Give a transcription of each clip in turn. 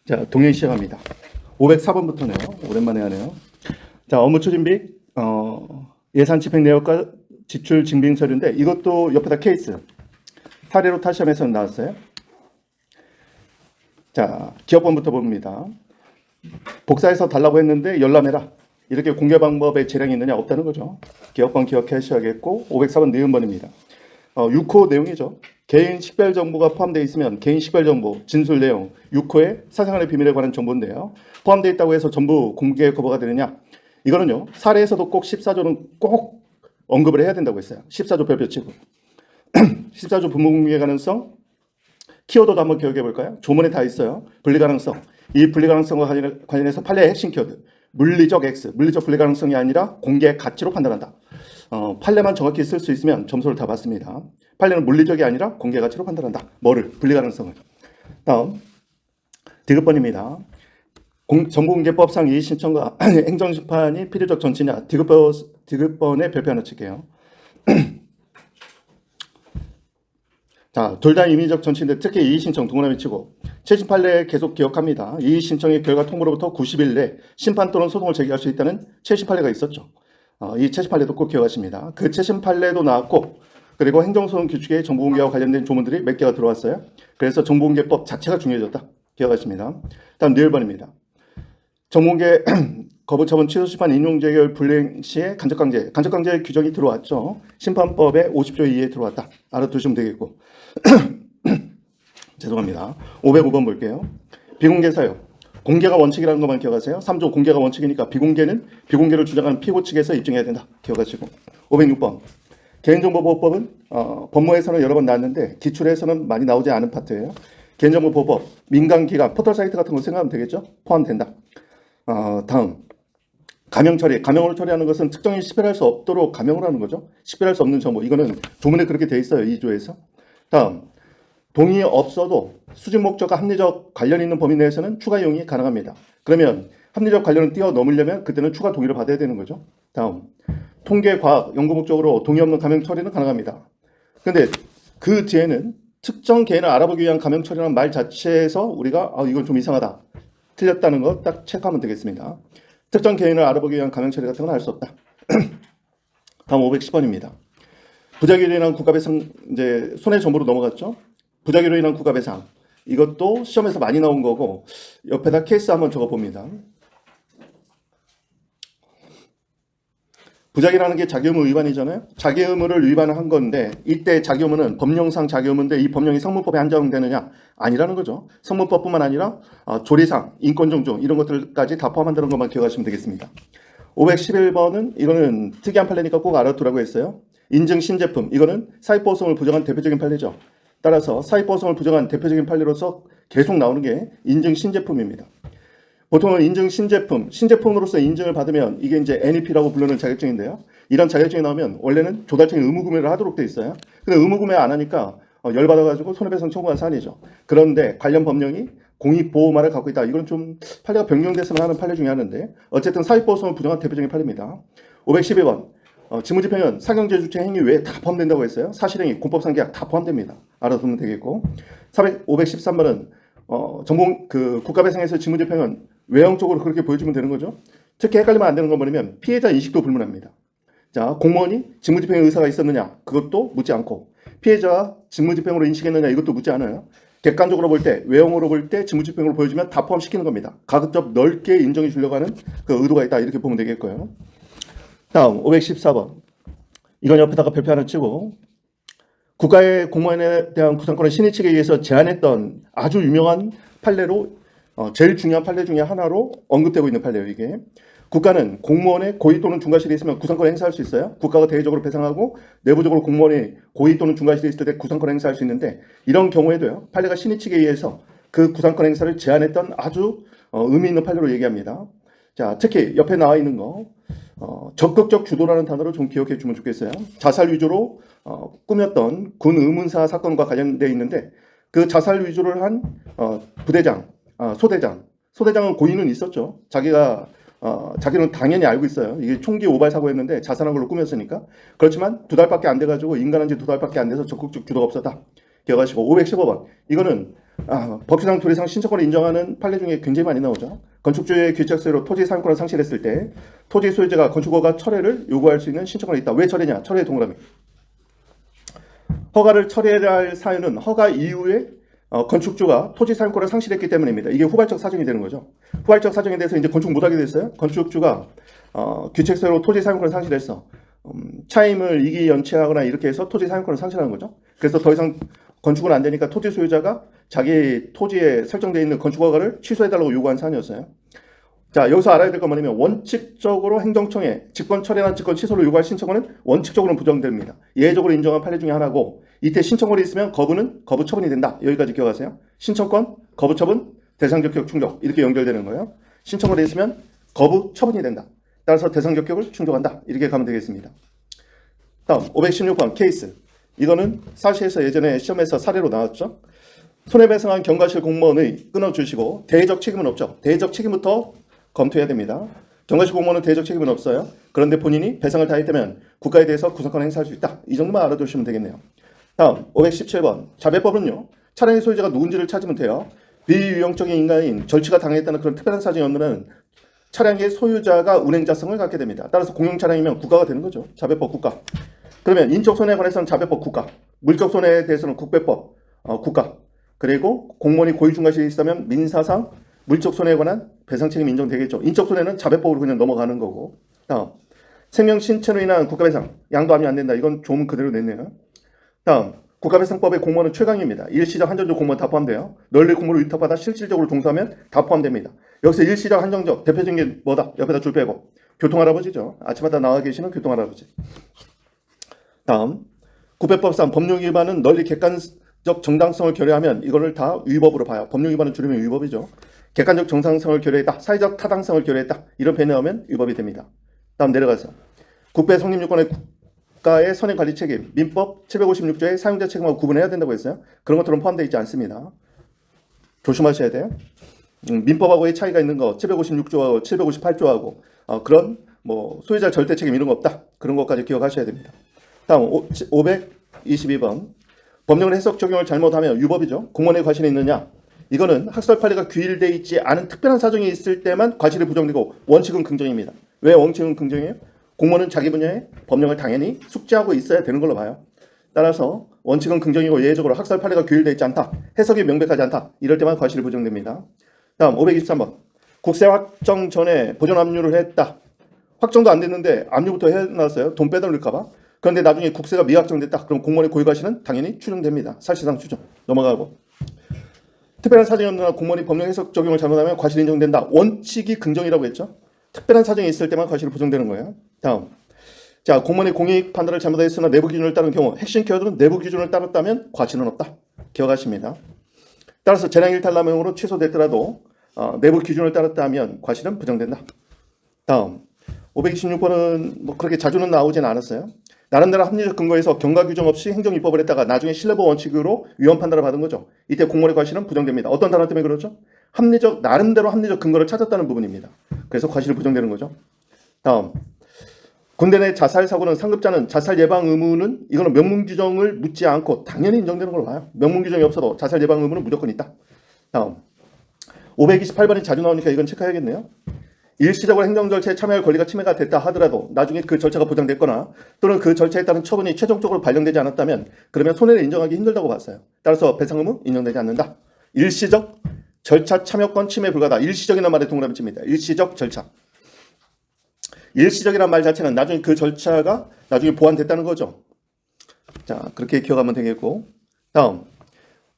자, 동행 시작합니다. 504번부터네요. 오랜만에 하네요. 자, 업무 추진비, 예산 집행 내역과 지출 증빙 서류인데 이것도 옆에다 케이스. 사례로 타시험에서 나왔어요. 자, 기업번부터 봅니다. 복사해서 달라고 했는데 열람해라. 이렇게 공개 방법에 재량이 있느냐? 없다는 거죠. 기업번 기억하셔야겠고 504번 니은번입니다. 6호 내용이죠. 개인 식별 정보가 포함되어 있으면 개인 식별 정보, 진술 내용, 6호의 사생활의 비밀에 관한 정보인데요. 포함되어 있다고 해서 전부 공개 거부가 되느냐? 이거는요. 사례에서도 꼭 14조는 꼭 언급을 해야 된다고 했어요. 14조 별표 치고. 14조 부무공개 가능성, 키워드도 한번 기억해 볼까요? 조문에 다 있어요. 분리 가능성. 이 분리 가능성과 관련해서 판례의 핵심 키워드. 물리적 X, 물리적 분리 가능성이 아니라 공개 가치로 판단한다. 판례만 정확히 쓸 수 있으면 점수를 다 받습니다. 판례는 물리적이 아니라 공개 가치로 판단한다. 뭐를? 분리 가능성을. 다음 디귿번입니다. 정보공개법상 이의신청과 행정심판이 필요적 전치냐? 디귿번에 별표 하나 칠게요. 자, 둘 다 임의적 전치인데 특히 이의신청 동그라미 치고 최신 판례 계속 기억합니다. 이의신청의 결과 통보로부터 90일 내 심판 또는 소송을 제기할 수 있다는 최신 판례가 있었죠. 이 최신 판례도 꼭 기억하십니다. 그 최신 판례도 나왔고 그리고 행정소송 규칙에 정보공개와 관련된 조문들이 몇 개가 들어왔어요. 그래서 정보공개법 자체가 중요해졌다. 기억하십니다. 다음 니을번입니다. 정보공개 거부 처분 취소 심판 인용 재결 불이행 시에 간접강제 규정이 들어왔죠. 심판법에 50조 2에 들어왔다. 알아두시면 되겠고. 죄송합니다. 505번 볼게요. 비공개 사유. 공개가 원칙이라는 것만 기억하세요. 3조 공개가 원칙이니까 비공개를 주장하는 피고 측에서 입증해야 된다. 기억하시고. 506번. 개인정보보호법은 법무에서는 여러 번 나왔는데 기출에서는 많이 나오지 않은 파트예요. 개인정보보호법, 민간기관, 포털사이트 같은 거 생각하면 되겠죠? 포함된다. 다음. 가명 처리. 가명으로 처리하는 것은 특정인이 식별할 수 없도록 가명을 하는 거죠. 식별할 수 없는 정보. 이거는 조문에 그렇게 돼 있어요. 2조에서. 다음. 동의 없어도 수직 목적과 합리적 관련 있는 범위 내에서는 추가 이용이 가능합니다. 그러면 합리적 관련을 뛰어넘으려면 그때는 추가 동의를 받아야 되는 거죠. 다음. 통계, 과학, 연구 목적으로 동의 없는 가명 처리는 가능합니다. 그런데 그 뒤에는 특정 개인을 알아보기 위한 가명 처리라는 말 자체에서 우리가 이건 좀 이상하다. 틀렸다는 거 딱 체크하면 되겠습니다. 특정 개인을 알아보기 위한 가명 처리 같은 건 할 수 없다. 다음 510번입니다. 부작위로 인한 국가배상 이제 손해정보로 넘어갔죠. 부작위로 인한 국가배상. 이것도 시험에서 많이 나온 거고 옆에다 케이스 한번 적어봅니다. 부작위라는 게 자기의무 위반이잖아요. 자기의무를 위반한 건데 이때 자기의무는 법령상 자기의무인데 이 법령이 성문법에 한정되느냐? 아니라는 거죠. 성문법뿐만 아니라 조리상, 인권존중 이런 것들까지 다 포함한다는 것만 기억하시면 되겠습니다. 511번은 이거는 특이한 판례니까 꼭 알아두라고 했어요. 인증 신제품. 이거는 사익보호성을 부정한 대표적인 판례죠. 따라서 사익보호성을 부정한 대표적인 판례로서 계속 나오는 게 인증 신제품입니다. 보통은 인증 신제품으로서 인증을 받으면 이게 이제 NEP라고 부르는 자격증인데요. 이런 자격증이 나오면 원래는 조달청이 의무구매를 하도록 돼 있어요. 근데 의무구매 안 하니까 열받아가지고 손해배상 청구한 사안이죠. 그런데 관련 법령이 공익보호만을 갖고 있다. 이건 좀 판례가 변경됐으면 하는 판례 중에 하나인데 어쨌든 사익보호성을 부정한 대표적인 판례입니다. 512번. 직무집행은 상경제주체 행위 외에 다 포함된다고 했어요. 사실행위, 공법상계약 다 포함됩니다. 알아두면 되겠고. 513번은 국가배상에서 직무집행은 외형적으로 그렇게 보여주면 되는 거죠. 특히 헷갈리면 안 되는 건 뭐냐면 피해자 인식도 불문합니다. 자, 공무원이 직무집행의 의사가 있었느냐? 그것도 묻지 않고 피해자가 직무집행으로 인식했느냐? 이것도 묻지 않아요. 객관적으로 볼 때, 외형으로 볼 때 직무집행으로 보여주면 다 포함시키는 겁니다. 가급적 넓게 인정해 주려고 하는 그 의도가 있다. 이렇게 보면 되겠고요. 다음 514번. 이건 옆에다가 별표 하나 치고 국가의 공무원에 대한 구상권을 신의 측에 의해서 제안했던 아주 유명한 판례로 제일 중요한 판례 중에 하나로 언급되고 있는 판례예요. 이게 국가는 공무원의 고의 또는 중과실이 있으면 구상권을 행사할 수 있어요. 국가가 대외적으로 배상하고 내부적으로 공무원의 고의 또는 중과실이 있을 때 구상권을 행사할 수 있는데 이런 경우에도요. 판례가 신의 측에 의해서 그 구상권 행사를 제안했던 아주 의미 있는 판례로 얘기합니다. 자, 특히 옆에 나와 있는 거 적극적 주도라는 단어를 좀 기억해 주면 좋겠어요. 자살 위주로 꾸몄던 군 의문사 사건과 관련되어 있는데 그 자살 위주를 한 부대장, 소대장은 고의는 있었죠. 자기는 당연히 알고 있어요. 이게 총기 오발 사고였는데 자살한 걸로 꾸몄으니까. 그렇지만 2달밖에 안 돼가지고 인간한 지 2달밖에 안 돼서 적극적 주도가 없었다. 기억하시고 515번. 이거는 법규상 도리상 신청권을 인정하는 판례 중에 굉장히 많이 나오죠. 건축주의 규칙서로 토지 사용권을 상실했을 때 토지 소유자가 건축허가 철회를 요구할 수 있는 신청권이 있다. 왜 철회냐? 철회 동그라미. 허가를 철회할 사유는 허가 이후에 건축주가 토지 사용권을 상실했기 때문입니다. 이게 후발적 사정이 되는 거죠. 후발적 사정에 대해서 이제 건축 못하게 됐어요. 건축주가 규칙서로 토지 사용권을 상실했어. 차임을 이기 연체하거나 이렇게 해서 토지 사용권을 상실하는 거죠. 그래서 더 이상 건축은 안 되니까 토지 소유자가 자기 토지에 설정되어 있는 건축허가를 취소해달라고 요구한 사안이었어요. 자, 여기서 알아야 될 건 뭐냐면 원칙적으로 행정청에 직권 철회나 직권 취소를 요구할 신청권은 원칙적으로는 부정됩니다. 예외적으로 인정한 판례 중에 하나고 이때 신청권이 있으면 거부는 거부 처분이 된다. 여기까지 기억하세요. 신청권, 거부 처분, 대상 적격 충족 이렇게 연결되는 거예요. 신청권이 있으면 거부 처분이 된다. 따라서 대상 적격을 충족한다. 이렇게 가면 되겠습니다. 다음 516번 케이스. 이거는 사시에서 예전에 시험에서 사례로 나왔죠. 손해배상한 경과실 공무원의 끊어주시고 대외적 책임은 없죠. 대외적 책임부터 검토해야 됩니다. 경과실 공무원은 대외적 책임은 없어요. 그런데 본인이 배상을 다 했다면 국가에 대해서 구상권 행사할 수 있다. 이 정도만 알아두시면 되겠네요. 다음 517번 자배법은요. 차량의 소유자가 누군지를 찾으면 돼요. 비유형적인 인간인 절취가 당했다는 그런 특별한 사정이 없는 한 차량의 소유자가 운행자성을 갖게 됩니다. 따라서 공용 차량이면 국가가 되는 거죠. 자배법 국가. 그러면 인적 손해에 관해서는 자배법 국가, 물적 손해에 대해서는 국배법 국가, 그리고 공무원이 고의 중과실이 있다면 민사상 물적 손해에 관한 배상 책임이 인정되겠죠. 인적 손해는 자배법으로 그냥 넘어가는 거고. 다음 생명 신체로 인한 국가배상 양도 합의 안 된다. 이건 조문 그대로 냈네요. 다음 국가배상법의 공무원은 최강입니다. 일시적 한정적 공무원 다 포함돼요. 널리 공무를 위탁받아 실질적으로 종사하면 다 포함됩니다. 여기서 일시적 한정적 대표적인 게 뭐다? 옆에다 줄 빼고 교통할아버지죠. 아침마다 나와 계시는 교통할아버지. 다음 국배법상 법령 위반은 널리 객관적 정당성을 결여하면 이거를 다 위법으로 봐요. 법령 위반은 줄이면 위법이죠. 객관적 정당성을 결여했다. 사회적 타당성을 결여했다. 이런 표현을 하면 위법이 됩니다. 다음 내려가서 국배 성립요건의 국가의 선행관리 책임 민법 756조의 사용자 책임하고 구분해야 된다고 했어요. 그런 것들은 포함되어 있지 않습니다. 조심하셔야 돼요. 민법하고의 차이가 있는 거 756조하고 758조하고 그런 뭐 소유자 절대 책임 이런 거 없다. 그런 것까지 기억하셔야 됩니다. 다음 522번 법령을 해석 적용을 잘못하면 위법이죠. 공무원의 과실이 있느냐? 이거는 학설 판례가 규율되어 있지 않은 특별한 사정이 있을 때만 과실이 부정되고 원칙은 긍정입니다. 왜 원칙은 긍정이에요? 공무원은 자기 분야의 법령을 당연히 숙지하고 있어야 되는 걸로 봐요. 따라서 원칙은 긍정이고 예외적으로 학설 판례가 규율되어 있지 않다. 해석이 명백하지 않다. 이럴 때만 과실이 부정됩니다. 다음 523번 국세 확정 전에 보존 압류를 했다. 확정도 안 됐는데 압류부터 해놨어요. 돈 빼돌릴까봐. 그런데 나중에 국세가 미확정됐다. 그럼 공무원의 고의과실은 당연히 추정됩니다. 사실상 추정. 넘어가고. 특별한 사정이 없는 한 공무원이 법령 해석 적용을 잘못하면 과실이 인정된다. 원칙이 긍정이라고 했죠. 특별한 사정이 있을 때만 과실이 부정되는 거예요. 다음. 자, 공무원이 공익 판단을 잘못했으나 내부 기준을 따른 경우 핵심 키워드는 내부 기준을 따랐다면 과실은 없다. 기억하십니다. 따라서 재량 일탈남용으로 취소됐더라도 내부 기준을 따랐다면 과실은 부정된다. 다음. 526번은 뭐 그렇게 자주는 나오진 않았어요. 나름대로 합리적 근거에서 경과 규정 없이 행정입법을 했다가 나중에 신뢰법 원칙으로 위헌 판단을 받은 거죠. 이때 공무원의 과실은 부정됩니다. 어떤 단어 때문에 그렇죠? 나름대로 합리적 근거를 찾았다는 부분입니다. 그래서 과실이 부정되는 거죠. 다음. 군대 내 자살 사고는 상급자는 자살 예방 의무는 이거는 명문 규정을 묻지 않고 당연히 인정되는 걸로 봐요. 명문 규정이 없어도 자살 예방 의무는 무조건 있다. 다음. 528번이 자주 나오니까 이건 체크해야겠네요. 일시적으로 행정 절차에 참여할 권리가 침해가 됐다 하더라도 나중에 그 절차가 보장됐거나 또는 그 절차에 따른 처분이 최종적으로 발령되지 않았다면 그러면 손해를 인정하기 힘들다고 봤어요. 따라서 배상 의무 인정되지 않는다. 일시적 절차 참여권 침해 불가다. 일시적이라는 말에 동그라미 칩니다. 일시적 절차. 일시적이라는 말 자체는 나중에 그 절차가 나중에 보완됐다는 거죠. 자, 그렇게 기억하면 되겠고. 다음.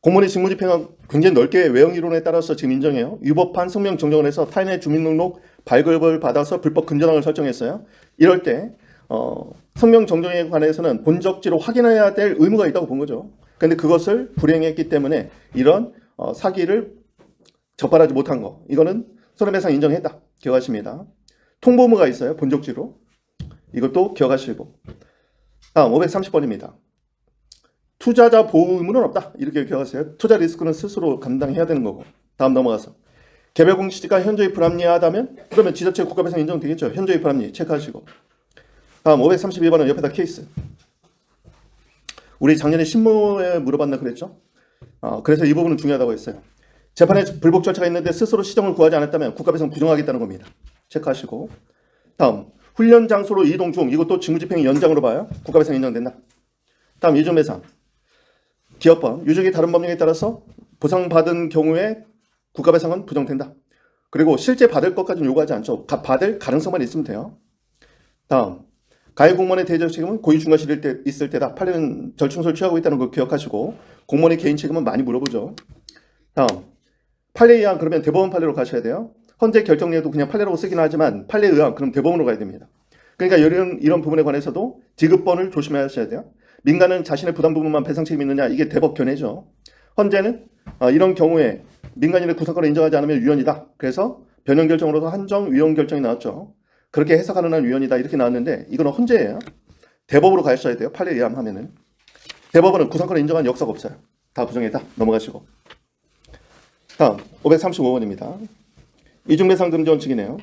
공무원의 직무집행은 굉장히 넓게 외형이론에 따라서 지금 인정해요. 위법한 성명 정정을 해서 타인의 주민등록 발급을 받아서 불법 근저당을 설정했어요. 이럴 때 성명 정정에 관해서는 본적지로 확인해야 될 의무가 있다고 본 거죠. 그런데 그것을 불행했기 때문에 이런 사기를 적발하지 못한 거. 이거는 손해배상 인정했다. 기억하십니다. 통보 의무가 있어요. 본적지로. 이것도 기억하시고. 다음 530번입니다. 투자자 보호 의무는 없다. 이렇게 기억하세요. 투자 리스크는 스스로 감당해야 되는 거고. 다음 넘어가서. 개별 공시지가 현저히 불합리하다면 그러면 지자체 국가배상 인정되겠죠. 현저히 불합리 체크하시고. 다음 532번은 옆에다 케이스. 우리 작년에 신문에 물어봤나 그랬죠. 그래서 이 부분은 중요하다고 했어요. 재판에 불복 절차가 있는데 스스로 시정을 구하지 않았다면 국가배상 부정하겠다는 겁니다. 체크하시고. 다음, 훈련 장소로 이동 중, 이것도 직무집행의 연장으로 봐요. 국가배상 인정된다. 다음, 이중배상. 기업법, 유족이 다른 법령에 따라서 보상받은 경우에 국가배상은 부정된다. 그리고 실제 받을 것까지는 요구하지 않죠. 받을 가능성만 있으면 돼요. 다음, 가해 공무원의 대적 책임은 고의 중과실일 있을 때다. 판례는 절충설 취하고 있다는 거 기억하시고, 공무원의 개인 책임은 많이 물어보죠. 다음, 판례에 의한 그러면 대법원 판례로 가셔야 돼요. 헌재 결정 내에도 그냥 판례라고 쓰긴 하지만 판례에 의한 그럼 대법원으로 가야 됩니다. 그러니까 이런 부분에 관해서도 디귿번을 조심하셔야 돼요. 민간은 자신의 부담 부분만 배상 책임이 있느냐, 이게 대법 견해죠. 헌재는 이런 경우에 민간인의 구상권을 인정하지 않으면 위헌이다. 그래서 변형 결정으로서 한정 위헌 결정이 나왔죠. 그렇게 해석하는 한 위헌이다 이렇게 나왔는데 이거는 헌재예요. 대법으로 가셔야 돼요. 판례에 의하면은. 대법원은 구상권을 인정한 역사가 없어요. 다 부정했다. 넘어가시고. 다음 535번입니다. 이중배상 금지 원칙이네요.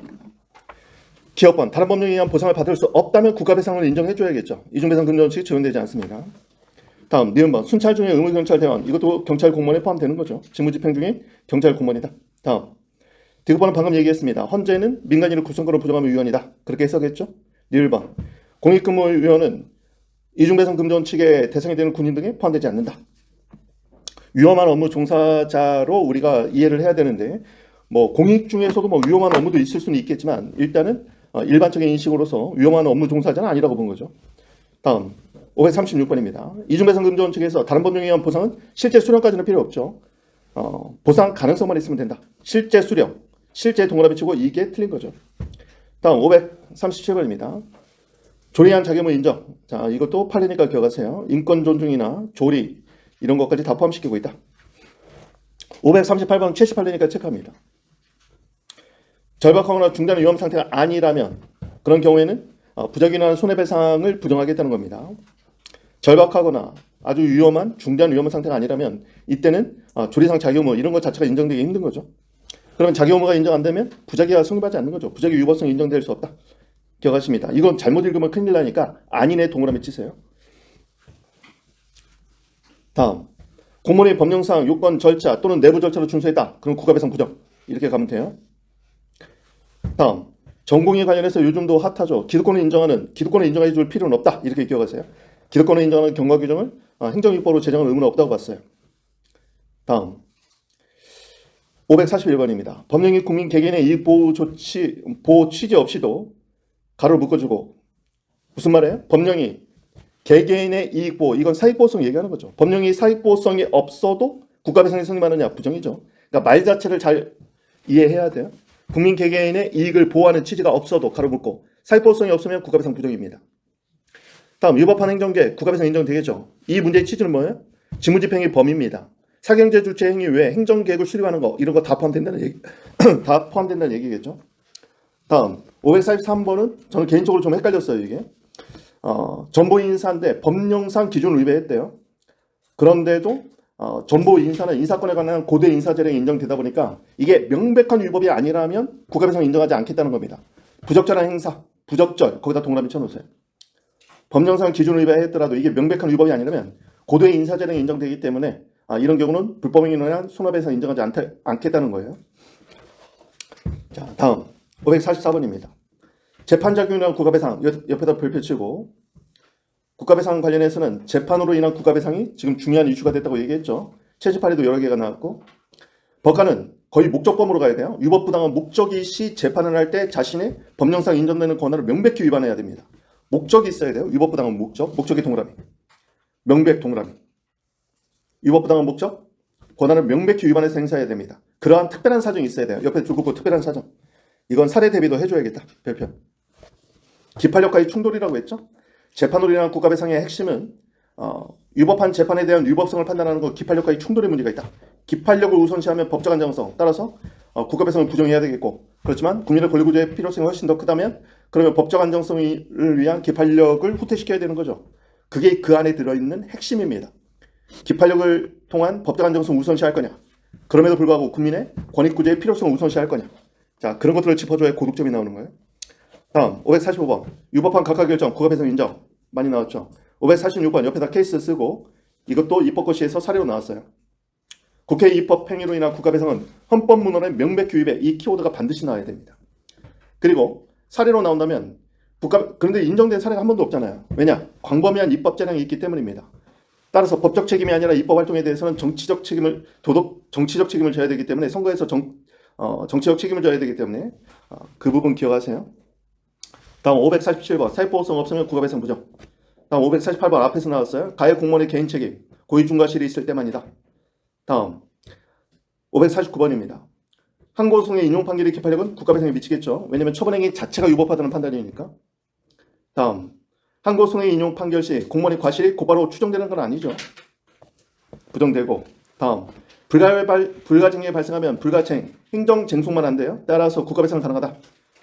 기업번, 다른 법령에 의한 보상을 받을 수 없다면 국가배상을 인정해줘야겠죠. 이중배상 금지 원칙이 적용되지 않습니다. 다음 니은번, 순찰 중에 의무경찰 대원, 이것도 경찰 공무원에 포함되는 거죠. 직무집행 중에 경찰 공무원이다. 다음 디귿번은 방금 얘기했습니다. 헌재는 민간인의 구성권을 부정하면 위헌이다. 그렇게 해석했죠. 니을번, 공익근무위원은 이중배상 금지 원칙에 대상이 되는 군인 등에 포함되지 않는다. 위험한 업무 종사자로 우리가 이해를 해야 되는데 뭐 공익 중에서도 뭐 위험한 업무도 있을 수는 있겠지만 일단은 일반적인 인식으로서 위험한 업무 종사자는 아니라고 본 거죠. 다음 536번입니다. 이중배상 금지 원칙에서 다른 법령에 의한 보상은 실제 수령까지는 필요 없죠. 보상 가능성만 있으면 된다. 실제 수령, 실제 동그라미 치고 이게 틀린 거죠. 다음 537번입니다. 조리한 자격의 인정. 자, 이것도 판례니까 기억하세요. 인권 존중이나 조리 이런 것까지 다 포함시키고 있다. 538번 78년이니까 체크합니다. 절박하거나 중대한 위험 상태가 아니라면 그런 경우에는 부작위나 손해배상을 부정하겠다는 겁니다. 절박하거나 아주 위험한 중대한 위험한 상태가 아니라면 이때는 조리상 자기의무 이런 것 자체가 인정되기 힘든 거죠. 그러면 자기의무가 인정 안 되면 부작위가 성립하지 않는 거죠. 부작위 유법성이 인정될 수 없다. 기억하십니다. 이건 잘못 읽으면 큰일 나니까 아니네 동그라미 치세요. 다음 공무원의 법령상 요건 절차 또는 내부 절차로 준수했다. 그럼 국가배상 부정. 이렇게 가면 돼요. 다음 전공에 관련해서 요즘도 핫하죠. 기득권을 인정해 줄 필요는 없다. 이렇게 기억하세요. 기득권을 인정하는 경과 규정을 행정입법으로 제정할 의무는 없다고 봤어요. 다음 541번입니다. 법령이 국민 개개인의 이익 보호 취지 없이도 가로를 묶어주고 무슨 말이에요? 법령이 개개인의 이익 보호, 이건 사익보호성 얘기하는 거죠. 법령이 사익보호성이 없어도 국가배상이 성립하느냐 부정이죠. 그러니까 말 자체를 잘 이해해야 돼요. 국민 개개인의 이익을 보호하는 취지가 없어도 가로 묶고 사익보호성이 없으면 국가배상 부정입니다. 다음 위법한 행정계 국가배상 인정되겠죠. 이 문제의 취지는 뭐예요? 직무집행의 범위입니다. 사경제 주체 행위 외에 행정계획을 수립하는 거 이런 거 다 포함된다는 얘기 다 포함된다는 얘기겠죠. 다음 543번은 저는 개인적으로 좀 헷갈렸어요. 이게 전보 인사인데 법령상 기준을 위배했대요. 그런데도 전보 인사는 인사권에 관한 고대 인사재량이 인정되다 보니까 이게 명백한 위법이 아니라면 국가배상 인정하지 않겠다는 겁니다. 부적절한 행사, 부적절 거기다 동그라미 쳐놓으세요. 법령상 기준을 위배했더라도 이게 명백한 위법이 아니라면 고대 인사재량이 인정되기 때문에 이런 경우는 불법행위로 인한 손해배상 인정하지 않겠다는 거예요. 자, 다음 544번입니다. 재판자격으로 인한 국가배상 옆에다 별표 치고 국가배상 관련해서는 재판으로 인한 국가배상이 지금 중요한 이슈가 됐다고 얘기했죠. 채집판에도 여러 개가 나왔고 법관은 거의 목적범으로 가야 돼요. 위법부당한 목적이 시 재판을 할 때 자신의 법령상 인정되는 권한을 명백히 위반해야 됩니다. 목적이 있어야 돼요. 위법부당한 목적의 동그라미. 명백 동그라미. 위법부당한 목적, 권한을 명백히 위반해서 행사해야 됩니다. 그러한 특별한 사정이 있어야 돼요. 옆에 줄 긋고 특별한 사정. 이건 사례 대비도 해줘야겠다. 별표. 기판력과의 충돌이라고 했죠. 재판으로 인한 국가배상의 핵심은 위법한 재판에 대한 위법성을 판단하는 것 기판력과의 충돌의 문제가 있다. 기판력을 우선시하면 법적 안정성 따라서 국가배상을 부정해야 되겠고 그렇지만 국민의 권리구조의 필요성이 훨씬 더 크다면 그러면 법적 안정성을 위한 기판력을 후퇴시켜야 되는 거죠. 그게 그 안에 들어있는 핵심입니다. 기판력을 통한 법적 안정성 우선시할 거냐 그럼에도 불구하고 국민의 권익구조의 필요성을 우선시할 거냐 자 그런 것들을 짚어줘야 고득점이 나오는 거예요. 다음 545번 위법한 각하결정 국가배상 인정 많이 나왔죠. 546번 옆에다 케이스 쓰고 이것도 입법고시에서 사례로 나왔어요. 국회 입법 행위로 인한 국가배상은 헌법문헌의 명백히 위배, 이 키워드가 반드시 나와야 됩니다. 그리고 사례로 나온다면 그런데 인정된 사례가 한 번도 없잖아요. 왜냐? 광범위한 입법 재량이 있기 때문입니다. 따라서 법적 책임이 아니라 입법 활동에 대해서는 정치적 책임을 져야 되기 때문에 선거에서 정치적 책임을 져야 되기 때문에 그 부분 기억하세요. 다음 547번 사회보호성 없으면 국가배상 부정. 다음 548번 앞에서 나왔어요. 가해 공무원의 개인 책임 고의 중과실이 있을 때만이다. 다음 549번입니다. 항고송의 인용 판결의 기판력은 국가배상에 미치겠죠. 왜냐하면 처분행위 자체가 유법하다는 판단이니까. 다음 항고송의 인용 판결 시 공무원의 과실이 곧바로 추정되는 건 아니죠. 부정되고. 다음 불가증이 발생하면 불가증 행정쟁송만 안 돼요. 따라서 국가배상 가능하다.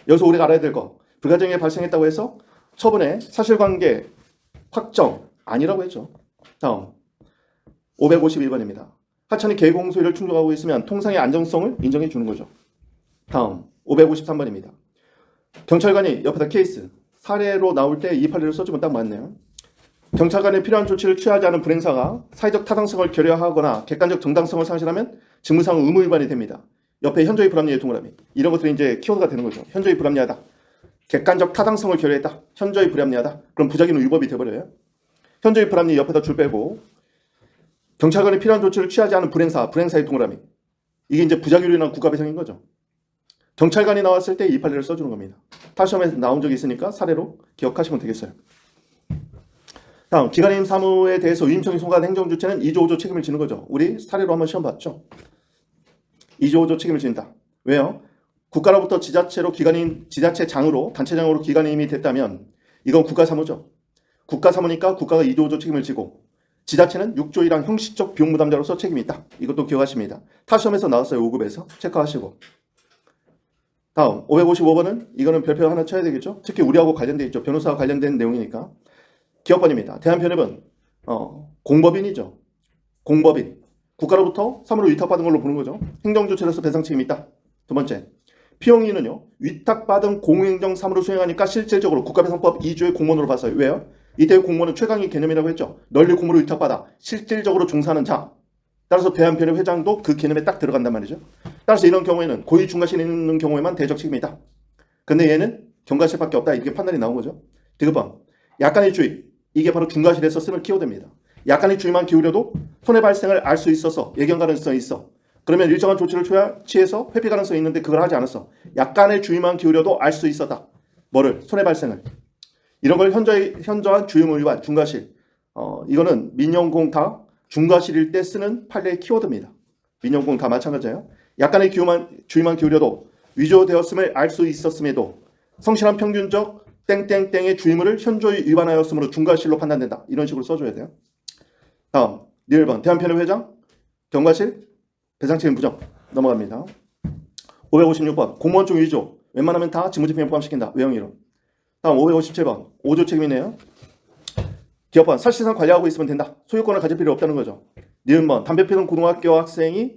여기서 우리가 알아야 될 거, 불가증이 발생했다고 해서 처분의 사실관계 확정 아니라고 했죠. 다음 552번입니다. 하천이 계공 소유를 충족하고 있으면 통상의 안정성을 인정해 주는 거죠. 다음 553번입니다. 경찰관이 옆에다 케이스 사례로 나올 때 이 판례를 써주면 딱 맞네요. 경찰관이 필요한 조치를 취하지 않은 불행사가 사회적 타당성을 결여하거나 객관적 정당성을 상실하면 직무상 의무 위반이 됩니다. 옆에 현저히 불합리의 동그라미. 이런 것들이 이제 키워드가 되는 거죠. 현저히 불합리하다. 객관적 타당성을 결여했다. 현저히 불합리하다. 그럼 부작위는 위법이 돼버려요. 현저히 불합리 옆에다 줄 빼고 경찰관이 필요한 조치를 취하지 않은 불행사의 동그라미. 이게 이제 부작위로 인한 국가배상인 거죠. 경찰관이 나왔을 때 이 판례를 써주는 겁니다. 타시험에서 나온 적이 있으니까 사례로 기억하시면 되겠어요. 다음 기관임 사무에 대해서 위임청이 송가한 행정주체는 2조 5조 책임을 지는 거죠. 우리 사례로 한번 시험 봤죠. 2조 5조 책임을 진다. 왜요? 국가로부터 지자체장으로 단체장으로 기관임이 됐다면 이건 국가사무죠. 국가사무니까 국가가 2조 5조 책임을 지고 지자체는 6조 1항 형식적 비용부담자로서 책임이 있다. 이것도 기억하십니다. 타시험에서 나왔어요. 5급에서 체크하시고. 다음 555번은 이거는 별표 하나 쳐야 되겠죠. 특히 우리하고 관련돼 있죠. 변호사와 관련된 내용이니까. 기업번입니다. 대한변협은 공법인이죠. 공법인. 국가로부터 사무를 위탁받은 걸로 보는 거죠. 행정조치로서 배상 책임이 있다. 두 번째, 피용인은요. 위탁받은 공행정 사무를 수행하니까 실질적으로 국가배상법 2조의 공무원으로 봤어요. 왜요? 이때의 공무원은 최강의 개념이라고 했죠. 널리 공무를 위탁받아 실질적으로 종사하는 자. 따라서 대한변협 회장도 그 개념에 딱 들어간단 말이죠. 따라서 이런 경우에는 고의 중과실이 있는 경우에만 대적 책임이 있다. 근데 얘는 경과실밖에 없다. 이렇게 판단이 나온 거죠. 디귿번, 약간의 주의. 이게 바로 중과실에서 쓰는 키워드입니다. 약간의 주의만 기울여도 손해 발생을 알 수 있어서 예견 가능성이 있어. 그러면 일정한 조치를 취해서 회피 가능성이 있는데 그걸 하지 않았어. 약간의 주의만 기울여도 알 수 있었다. 뭐를? 손해 발생을. 이런 걸 현저한 주의무 위반, 중과실. 이거는 민영공타 중과실일 때 쓰는 판례의 키워드입니다. 민영공타 마찬가지예요. 약간의 주의만 기울여도 위조되었음을 알 수 있었음에도 성실한 평균적 땡땡땡의 주의무를 현저히 위반하였으므로 중과실로 판단된다. 이런 식으로 써줘야 돼요. 다음 1번 대한변협 회장 경과실 배상책임 부정 넘어갑니다. 556번 공무원 중 위조 웬만하면 다 직무집행에 포함시킨다. 외형이론. 다음 557번 5조 책임이네요. 기업번 사실상 관리하고 있으면 된다. 소유권을 가질 필요 없다는 거죠. 니은번 담배 피던 고등학교 학생이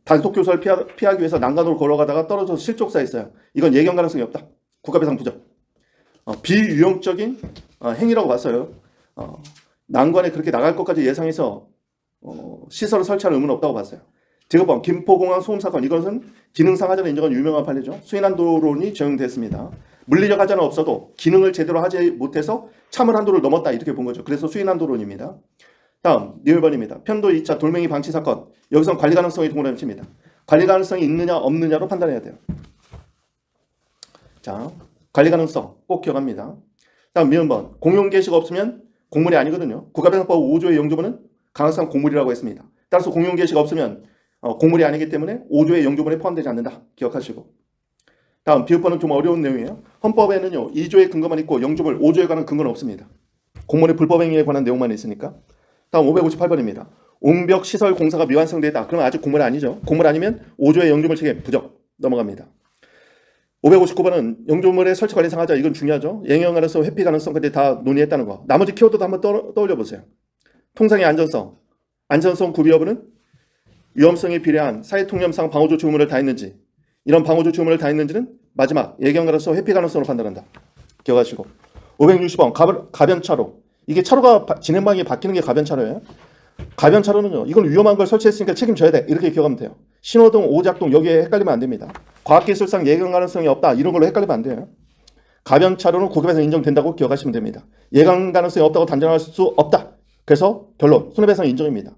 단속 교사를 피하기 위해서 난간으로 걸어가다가 떨어져서 실족사했어요. 이건 예견 가능성이 없다. 국가배상 부정. 비유형적인 행위라고 봤어요. 난관에 그렇게 나갈 것까지 예상해서 시설을 설치할 의무는 없다고 봤어요. 디귿번 김포공항 소음 사건. 이것은 기능상 하자는 인정한 유명한 판례죠. 수인한도론이 적용됐습니다. 물리적 하자는 없어도 기능을 제대로 하지 못해서 참을 한도를 넘었다. 이렇게 본 거죠. 그래서 수인한도론입니다. 다음 니을번입니다. 편도 2차 돌멩이 방치 사건. 여기서 관리 가능성이 동그라미 칩니다. 관리 가능성이 있느냐 없느냐로 판단해야 돼요. 자, 관리 가능성 꼭 기억합니다. 다음 미음번 공용 게시가 없으면 공물이 아니거든요. 국가배상법 5조의 영조문은 강화상 공물이라고 했습니다. 따라서 공용 게시가 없으면 공물이 아니기 때문에 5조의 영조문에 포함되지 않는다. 기억하시고. 다음 비읍번은 좀 어려운 내용이에요. 헌법에는요 2조의 근거만 있고 영조문 5조에 관한 근거는 없습니다. 공무원의 불법행위에 관한 내용만 있으니까. 다음 558번입니다. 옹벽 시설 공사가 미완성되다. 그러면 아직 공물 아니죠. 공물 아니면 5조의 영조물 책임 부정. 넘어갑니다. 559번은 영조물의 설치 관리 상하자. 이건 중요하죠. 영향 가능성, 회피 가능성까지 다 논의했다는 거. 나머지 키워드도 한번 떠올려 보세요. 통상의 안전성 구비 여부는 위험성에 비례한 사회통념상 방호조치 의무를 다했는지, 이런 방호조치 의무를 다했는지는 마지막 예견 가능성, 회피 가능성으로 판단한다. 기억하시고. 560번 가변차로. 이게 차로가 진행 방향이 바뀌는 게 가변차로예요. 가변차로는요. 이건 위험한 걸 설치했으니까 책임져야 돼. 이렇게 기억하면 돼요. 신호등, 오작동 여기에 헷갈리면 안 됩니다. 과학기술상 예견 가능성이 없다. 이런 걸로 헷갈리면 안 돼요. 가변차로는 국가배상 인정된다고 기억하시면 됩니다. 예견 가능성이 없다고 단정할 수 없다. 그래서 결론 손해배상 인정입니다.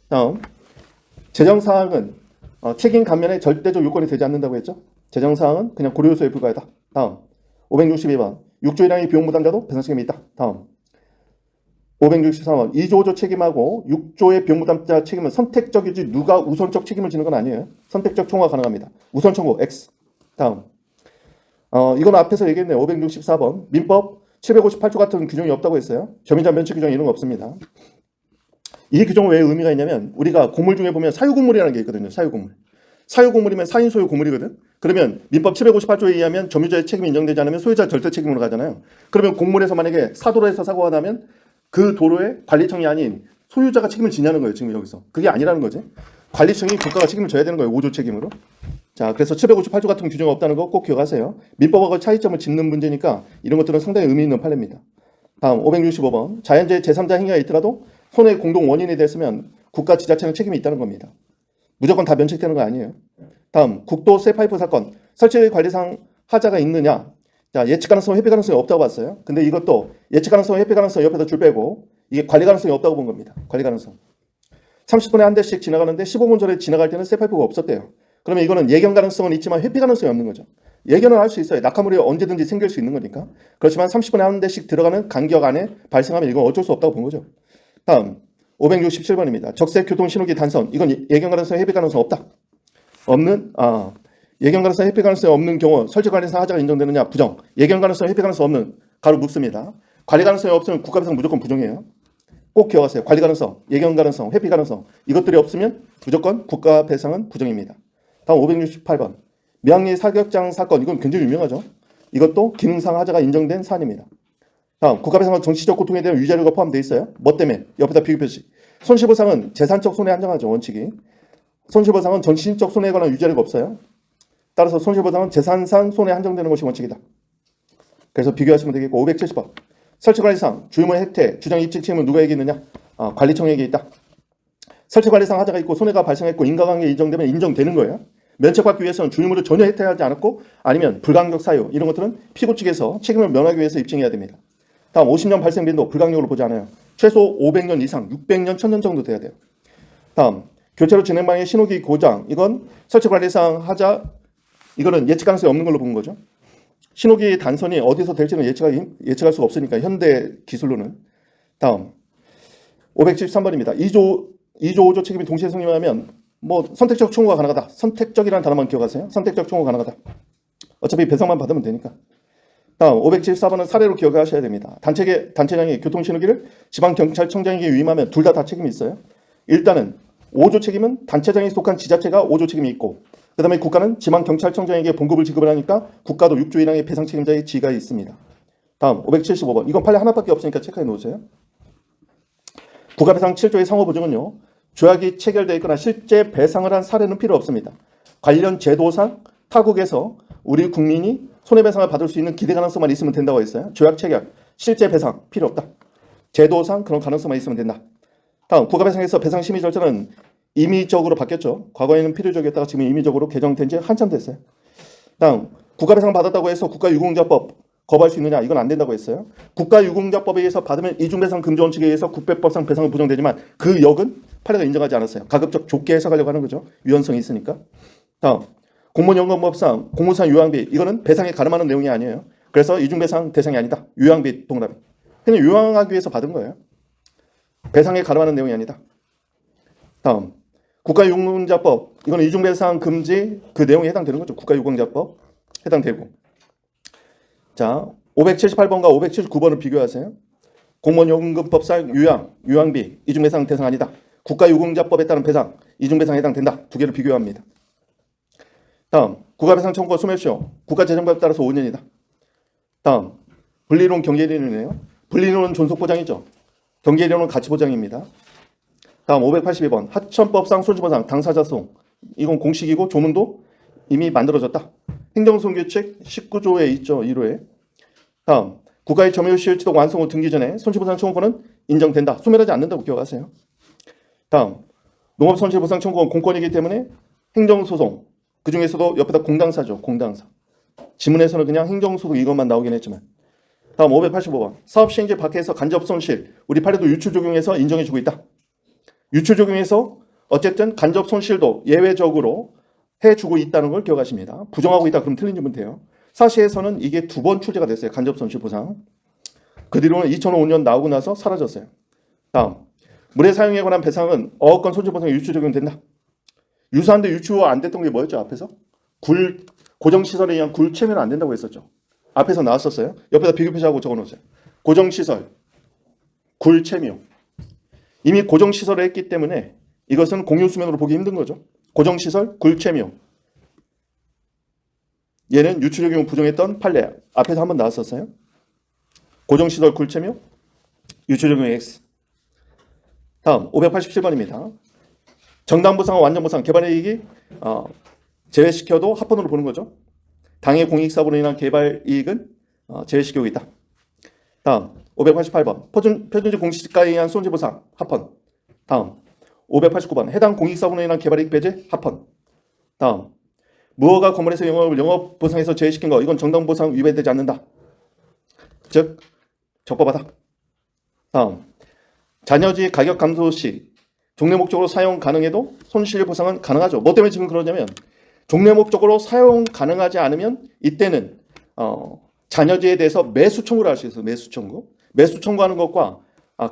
다음 재정사항은 책임 감면의 절대적 요건이 되지 않는다고 했죠. 재정사항은 그냥 고려 요소에 불과하다. 다음 562번 6조 1항의 비용부담자도 배상 책임이 있다. 다음 563번 2조 5조 책임하고 6조의 비용부담자 책임은 선택적이지 누가 우선적 책임을 지는 건 아니에요. 선택적 총괄 가능합니다. 우선 청구 X. 다음 이건 앞에서 얘기했네요. 564번 민법 758조 같은 규정이 없다고 했어요. 점유자 면책 규정 이런 거 없습니다. 이 규정은 왜 의미가 있냐면 우리가 공물 중에 보면 사유공물이라는 게 있거든요. 사유공물. 사유공물이면 사인 소유 공물이거든. 그러면 민법 758조에 의하면 점유자의 책임이 인정되지 않으면 소유자 절대 책임으로 가잖아요. 그러면 공물에서 만약에 사도로에서 사고가 나면 그 도로의 관리청이 아닌 소유자가 책임을 지냐는 거예요. 지금 여기서. 그게 아니라는 거지. 관리청이 국가가 책임을 져야 되는 거예요. 5조 책임으로. 자, 그래서 758조 같은 규정이 없다는 거 꼭 기억하세요. 민법하고 차이점을 짚는 문제니까 이런 것들은 상당히 의미 있는 판례입니다. 다음 565번 자연재해 제3자 행위가 있더라도 손해 공동 원인이 됐으면 국가 지자체는 책임이 있다는 겁니다. 무조건 다 면책되는 거 아니에요. 다음 국도 쇠파이프 사건 설치 관리상 하자가 있느냐. 자, 예측 가능성, 회피 가능성이 없다고 봤어요. 근데 이것도 예측 가능성, 회피 가능성 옆에다 줄 빼고 이게 관리 가능성이 없다고 본 겁니다. 관리 가능성. 30분에 한 대씩 지나가는데 15분 전에 지나갈 때는 쇠파이프가 없었대요. 그러면 이거는 예견 가능성은 있지만 회피 가능성이 없는 거죠. 예견은 할 수 있어요. 낙하물이 언제든지 생길 수 있는 거니까. 그렇지만 30분에 한 대씩 들어가는 간격 안에 발생하면 이건 어쩔 수 없다고 본 거죠. 다음 567번입니다. 적색 교통 신호기 단선. 이건 예견 가능성, 회피 가능성 없다. 없는 예견 가능성, 회피 가능성이 없는 경우 설치 관리상 하자가 인정되느냐? 부정. 예견 가능성, 회피 가능성 없는 가로 묻습니다. 관리 가능성이 없으면 국가배상 무조건 부정이에요. 꼭 기억하세요. 관리 가능성, 예견 가능성, 회피 가능성 이것들이 없으면 무조건 국가배상은 부정입니다. 다음 568번 명의 사격장 사건. 이건 굉장히 유명하죠. 이것도 기능상 하자가 인정된 사안입니다. 다음 국가배상은 정치적 고통에 대한 위자료가 포함되어 있어요. 뭐 때문에? 옆에다 비교표시. 손실보상은 재산적 손해 한정하죠. 원칙이. 손실보상은 정신적 손해에 관한 위자료가 없어요. 따라서 손실보상은 재산상 손해 한정되는 것이 원칙이다. 그래서 비교하시면 되겠고 570번 설치관리상 주유물 혜택 주장 입증 책임은 누구에게 있느냐? 관리청에게 있다. 설치관리상 하자가 있고 손해가 발생했고 인과관계 인정되면 인정되는 거예요. 면책받기 위해서는 주유물을 전혀 혜택하지 않았고 아니면 불강력 사유 이런 것들은 피고 측에서 책임을 면하기 위해서 입증해야 됩니다. 다음 50년 발생 빈도 불강력으로 보지 않아요. 최소 500년 이상 600년 1000년 정도 돼야 돼요. 다음 교체로 진행 방해 신호기 고장. 이건 설치관리상 하자 이거는 예측 가능성이 없는 걸로 본 거죠. 신호기 단선이 어디서 될지는 예측할 수가 없으니까 현대 기술로는. 다음 573번입니다. 2조 5조 책임이 동시에 성립하면 뭐 선택적 청구가 가능하다. 선택적이라는 단어만 기억하세요. 선택적 청구 가능하다. 어차피 배상만 받으면 되니까. 다음 574번은 사례로 기억하셔야 됩니다. 단체장이 교통신호기를 지방경찰청장에게 위임하면 둘 다 책임이 있어요. 일단은 5조 책임은 단체장에 속한 지자체가 5조 책임이 있고 그 다음에 국가는 지방경찰청장에게 봉급을 지급을 하니까 국가도 6조 1항의 배상 책임자의 지위가 있습니다. 다음 575번. 이건 판례 하나밖에 없으니까 체크해 놓으세요. 국가배상 7조의 상호보증은요. 조약이 체결되어 있거나 실제 배상을 한 사례는 필요 없습니다. 관련 제도상 타국에서 우리 국민이 손해배상을 받을 수 있는 기대 가능성만 있으면 된다고 했어요. 조약 체결, 실제 배상 필요 없다. 제도상 그런 가능성만 있으면 된다. 다음 국가배상에서 배상 심의 절차는 임의적으로 바뀌었죠. 과거에는 필요적이었다가 지금 임의적으로 개정된 지 한참 됐어요. 다음 국가배상 받았다고 해서 국가유공자법 거부할 수 있느냐? 이건 안 된다고 했어요. 국가유공자법에 의해서 받으면 이중배상 금지 원칙에 의해서 국배법상 배상은 부정되지만 그 역은 판례가 인정하지 않았어요. 가급적 좁게 해석하려고 하는 거죠. 유연성이 있으니까. 다음 공무원연금법상 공무상 요양비. 이거는 배상에 가름하는 내용이 아니에요. 그래서 이중배상 대상이 아니다. 요양비 동그라미. 그냥 요양하기 위해서 받은 거예요. 배상에 가름하는 내용이 아니다. 다음 국가유공자법. 이거는 이중배상 금지 그 내용에 해당되는 거죠. 국가유공자법 해당되고. 자 578번과 579번을 비교하세요. 공무원연금법상 요양비 이중배상 대상 아니다. 국가유공자법에 따른 배상 이중배상에 해당된다. 두 개를 비교합니다. 다음 국가배상 청구가 소멸시효 국가재정법에 따라서 5년이다. 다음 분리이론 경계이론이네요. 분리이론은 존속보장이죠. 경계이론은 가치보장입니다. 다음 582번 하천법상 손실보상 당사자송. 이건 공식이고 조문도 이미 만들어졌다. 행정소송규칙 19조에 있죠. 1호에. 다음 국가의 점유시효 취득 완성 후 등기 전에 손실보상 청구권은 인정된다. 소멸하지 않는다고 기억하세요. 다음, 농업손실보상 청구권 공권이기 때문에 행정소송, 그 중에서도 옆에다 공당사죠. 공당사. 지문에서는 그냥 행정소송 이것만 나오긴 했지만. 다음 585번. 사업시행제 밖에서 간접손실, 우리 판례도 유추적용해서 인정해주고 있다. 유추적용해서 어쨌든 간접손실도 예외적으로 해주고 있다는 걸 기억하십니다. 부정하고 있다 그럼 틀린 질문 돼요. 사시에서는 이게 2번 출제가 됐어요. 간접손실보상. 그 뒤로는 2005년 나오고 나서 사라졌어요. 다음, 물의 사용에 관한 배상은 어업권 손실보상에 유추 적용된다. 유사한데 유추 안 됐던 게 뭐였죠? 앞에서 고정시설에 의한 굴체면 안 된다고 했었죠. 앞에서 나왔었어요. 옆에다 비교표시하고 적어놓으세요. 고정시설, 굴체묘. 이미 고정시설을 했기 때문에 이것은 공유수면으로 보기 힘든 거죠. 고정시설, 굴체묘. 얘는 유추 적용 부정했던 판례. 앞에서 한번 나왔었어요. 고정시설, 굴체묘, 유추 적용 X. 다음 587번입니다. 정당보상과 완전보상, 개발이익이 제외시켜도 합헌으로 보는 거죠. 당해 공익사업으로 인한 개발이익은 제외시키고 있다. 다음 588번 표준지 공시지가에 의한 손실보상 합헌. 다음 589번 해당 공익사업으로 인한 개발이익 배제 합헌. 다음 무허가 건물에서 영업보상에서 제외시킨 거 이건 정당보상 위배되지 않는다. 즉 적법하다. 다음 자녀지 가격 감소 시 종래 목적으로 사용 가능해도 손실보상은 가능하죠. 뭐 때문에 지금 그러냐면 종래 목적으로 사용 가능하지 않으면 이때는 자녀지에 대해서 매수 청구를 할 수 있어요. 매수 청구. 매수 청구하는 것과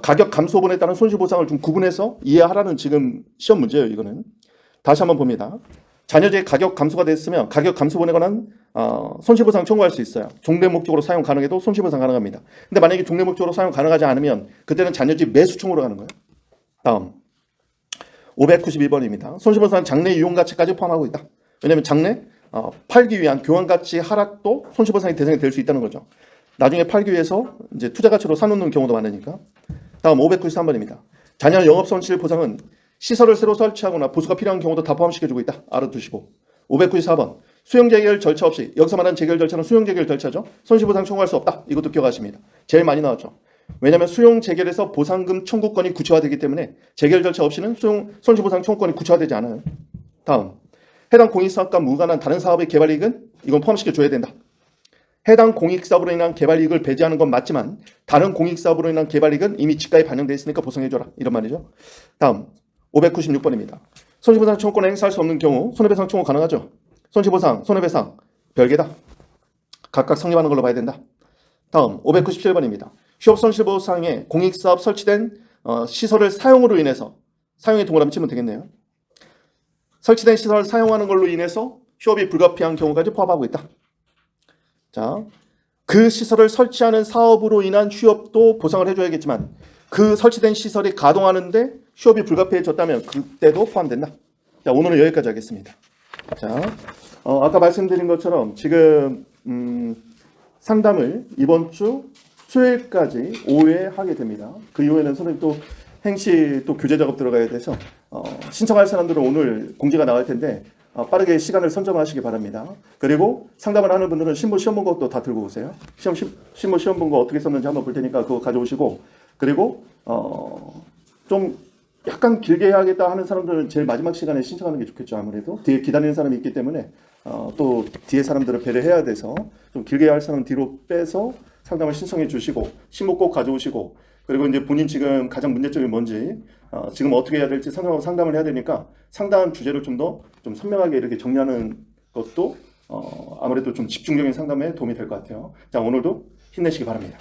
가격 감소분에 따른 손실보상을 좀 구분해서 이해하라는 지금 시험 문제예요. 이거는. 다시 한번 봅니다. 자녀지의 가격 감소가 됐으면 가격 감소분에 관한 손실보상 청구할 수 있어요. 종래 목적으로 사용 가능해도 손실보상 가능합니다. 근데 만약에 종래 목적으로 사용 가능하지 않으면 그때는 자녀지 매수 청구로 가는 거예요. 다음 592번입니다. 손실보상은 장래 유용가치까지 포함하고 있다. 왜냐하면 장래 팔기 위한 교환가치 하락도 손실보상의 대상이 될 수 있다는 거죠. 나중에 팔기 위해서 이제 투자가치로 사놓는 경우도 많으니까. 다음 593번입니다. 자녀 영업손실보상은 시설을 새로 설치하거나 보수가 필요한 경우도 다 포함시켜주고 있다. 알아두시고. 594번 수용재결 절차 없이, 여기서 말하는 재결 절차는 수용재결 절차죠. 손실보상 청구할 수 없다. 이것도 기억하십니다. 제일 많이 나왔죠. 왜냐하면 수용재결에서 보상금 청구권이 구체화되기 때문에 재결 절차 없이는 손실보상 청구권이 구체화되지 않아요. 다음 해당 공익사업과 무관한 다른 사업의 개발이익은 이건 포함시켜줘야 된다. 해당 공익사업으로 인한 개발이익을 배제하는 건 맞지만 다른 공익사업으로 인한 개발이익은 이미 지가에 반영되어 있으니까 보상해줘라. 이런 말이죠. 다음 596번입니다. 손실보상 청구권을 행사할 수 없는 경우 손해배상 청구 가능하죠. 손실보상, 손해배상 별개다. 각각 성립하는 걸로 봐야 된다. 다음 597번입니다. 휴업손실보상에 공익사업 설치된 시설을 사용으로 인해서, 사용에 동그라미 치면 되겠네요. 설치된 시설을 사용하는 걸로 인해서 휴업이 불가피한 경우까지 포함하고 있다. 자, 그 시설을 설치하는 사업으로 인한 휴업도 보상을 해줘야겠지만 그 설치된 시설이 가동하는데 휴업이 불가피해졌다면 그때도 포함된다. 자, 오늘은 여기까지 하겠습니다. 자, 아까 말씀드린 것처럼 지금 상담을 이번 주 수요일까지 오후에 하게 됩니다. 그 이후에는 선생님 또 행시 또 교재 작업 들어가야 돼서 신청할 사람들은 오늘 공지가 나갈 텐데 빠르게 시간을 선점하시기 바랍니다. 그리고 상담을 하는 분들은 신부 시험 본 것도 다 들고 오세요. 신부 시험 본 거 어떻게 썼는지 한번 볼 테니까 그거 가져오시고, 그리고 좀 약간 길게 해야겠다 하는 사람들은 제일 마지막 시간에 신청하는 게 좋겠죠. 아무래도 뒤에 기다리는 사람이 있기 때문에 또 뒤에 사람들을 배려해야 돼서 좀 길게 할 사람 뒤로 빼서 상담을 신청해 주시고 신부 꼭 가져오시고, 그리고 이제 본인 지금 가장 문제점이 뭔지 지금 어떻게 해야 될지 상담을 해야 되니까 상담 주제를 좀 더 좀 선명하게 이렇게 정리하는 것도 아무래도 좀 집중적인 상담에 도움이 될 것 같아요. 자, 오늘도 힘내시기 바랍니다.